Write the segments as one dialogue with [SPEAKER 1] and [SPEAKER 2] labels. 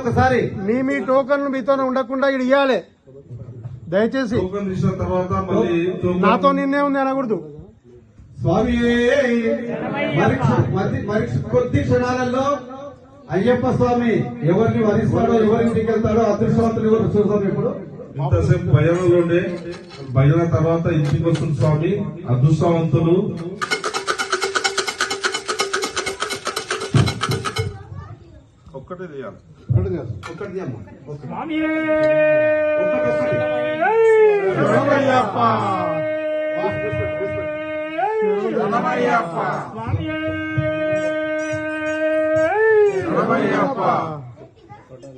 [SPEAKER 1] ఒకసారి
[SPEAKER 2] మీ టోకన్లు మీతోనే ఉండకుండా ఇక్కడ ఇవ్వాలి దయచేసి. నాతో నిన్నే ఉంది అనకూడదు.
[SPEAKER 1] స్వామి మరి కొద్ది క్షణాలలో అయ్యప్ప స్వామి ఎవరిని వరిస్తాడో ఎవరిని దిగెళ్తాడో అదృష్టవంతులు ఎవరు చూద్దాం. ఇప్పుడు
[SPEAKER 3] ఇంతసేపు భజనలు ఉండే భజన తర్వాత ఇంటికి వస్తుంది స్వామి అదృష్టవంతులు. ఒక్కటే చేయాలి.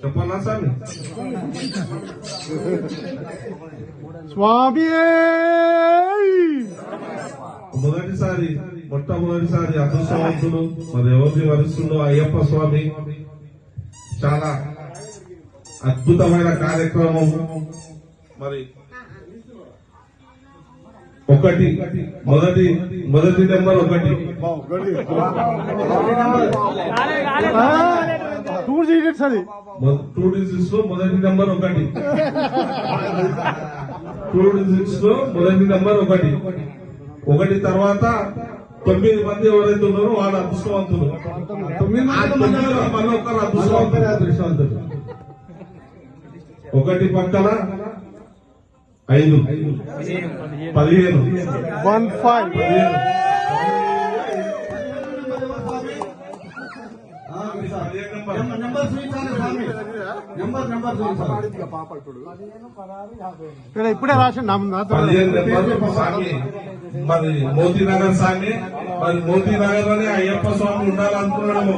[SPEAKER 3] చెప్పన్నా స్వామి.
[SPEAKER 2] స్వామి
[SPEAKER 3] మొట్టమొదటిసారి అదృష్టవంతులు మరి ఎవరిని వరిస్తుండో అయ్యప్ప స్వామి. చాలా అద్భుతమైన కార్యక్రమం. మరి ఒకటి మొదటి నెంబర్ 1
[SPEAKER 2] 2 digits అది
[SPEAKER 3] 2 digits లో మొదటి నెంబర్ 1 2 digits లో మొదటి నెంబర్ 1 తర్వాత 9 మంది ఎవరైతే ఉన్నారో వాళ్ళ అదృష్టవంతులు. 9 మళ్ళీ ఒకరు అదృష్టవంతులు. 1 పక్కన 5 15
[SPEAKER 2] ఇప్పుడే రాసి
[SPEAKER 3] మరి మోతీనగర్ స్వామి. మరి మోతీనగర్ లోనే అయ్యప్ప స్వామి ఉండాలనుకున్నాడు.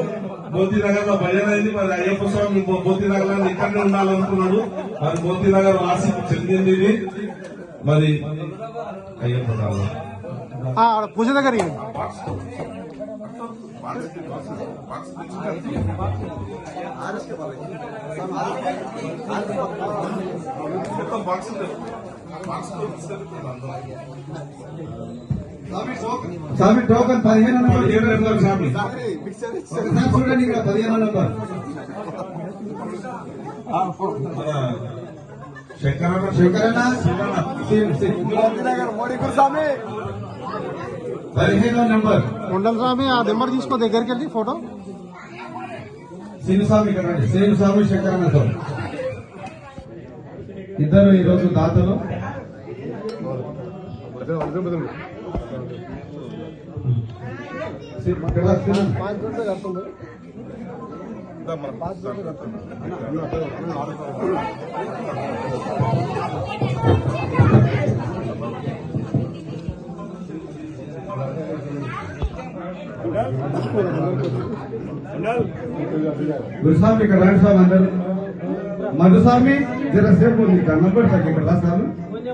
[SPEAKER 3] మోతీనగర్ లో భజన అయింది. మరి అయ్యప్ప స్వామి మోతీనగర్ లో ఇక్కడనే ఉండాలనుకున్నాడు. మరి మోతీనగర్ వాసికి చెందింది ఇది. మరి అయ్యప్ప
[SPEAKER 2] పూజ దగ్గర
[SPEAKER 1] స్వామి టోకన్ 15
[SPEAKER 3] నెంబర్ స్వామి.
[SPEAKER 1] చూడండి ఇక్కడ 15 నెంబర్ శంకరన్న 15 నెంబర్
[SPEAKER 2] కొండల స్వామి. ఆ నెంబర్ తీసుకో దగ్గరికి వెళ్ళి ఫోటో.
[SPEAKER 1] శ్రీనుస్వామి కదండి. శ్రీనుస్వామి శంకరన్న స్వామి ఇద్దరు ఈరోజు దాతలు. గురుస్వామి ఇక్కడ రండి స్వామి అందరు. మధుస్వామి జరసేపు దండం పెడతారు ఇక్కడ స్వామి.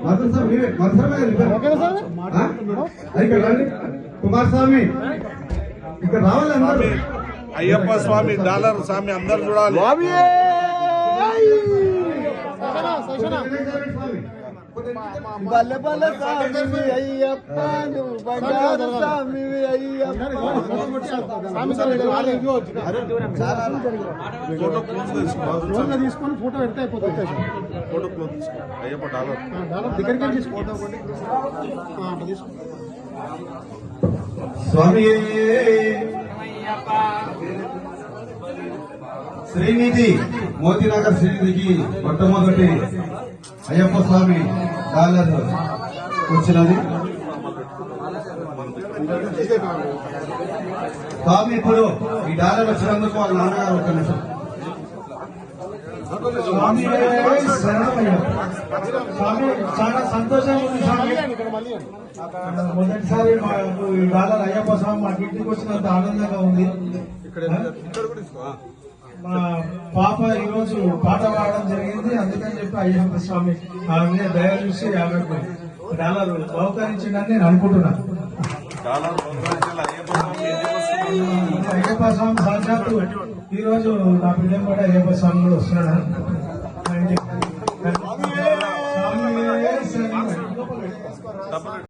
[SPEAKER 1] మధుస్వామి ఇక్కడ రండి. కుమారస్వామి ఇక్కడ రావాలి అందరూ.
[SPEAKER 3] అయ్యప్ప స్వామి డాలర్ స్వామి అందరు చూడాలి.
[SPEAKER 2] బల్ల బల్ల స్వామి అయ్యప్ప బంగారు స్వామి అయ్యప్ప. తీసుకొని ఫోటో పెడితే అయిపోతుంది.
[SPEAKER 3] అయ్యప్ప డాలర్
[SPEAKER 2] దగ్గరికి వెళ్ళి తీసుకో.
[SPEAKER 1] స్వామి శ్రీనిధి మోతీనగర్ శ్రీనిధికి మొట్టమొదటి అయ్యప్ప స్వామి డాలర్ వచ్చినది. స్వామి ఇప్పుడు ఈ డాలర్ వచ్చినందుకు వాళ్ళ నాన్నగారు ఒక నిమిషం.
[SPEAKER 4] స్వామి చాలా సంతోషంగా ఉంది స్వామి. మొదటిసారి ఈ డాలర్ అయ్యప్ప స్వామి మా ఇంటికి వచ్చినంత ఆనందంగా ఉంది. మా పాప ఈరోజు పాట పాడడం జరిగింది. అందుకని చెప్పి అయ్యప్ప స్వామి ఆమె మీద దయ చూసి డాలర్ బహుకరించిందని నేను అనుకుంటున్నాను. అయ్యప్ప స్వామి సాక్షాత్తు ఈ రోజు నా పిల్లలు కూడా అయ్యప్ప స్వామి కూడా వస్తున్నాడు.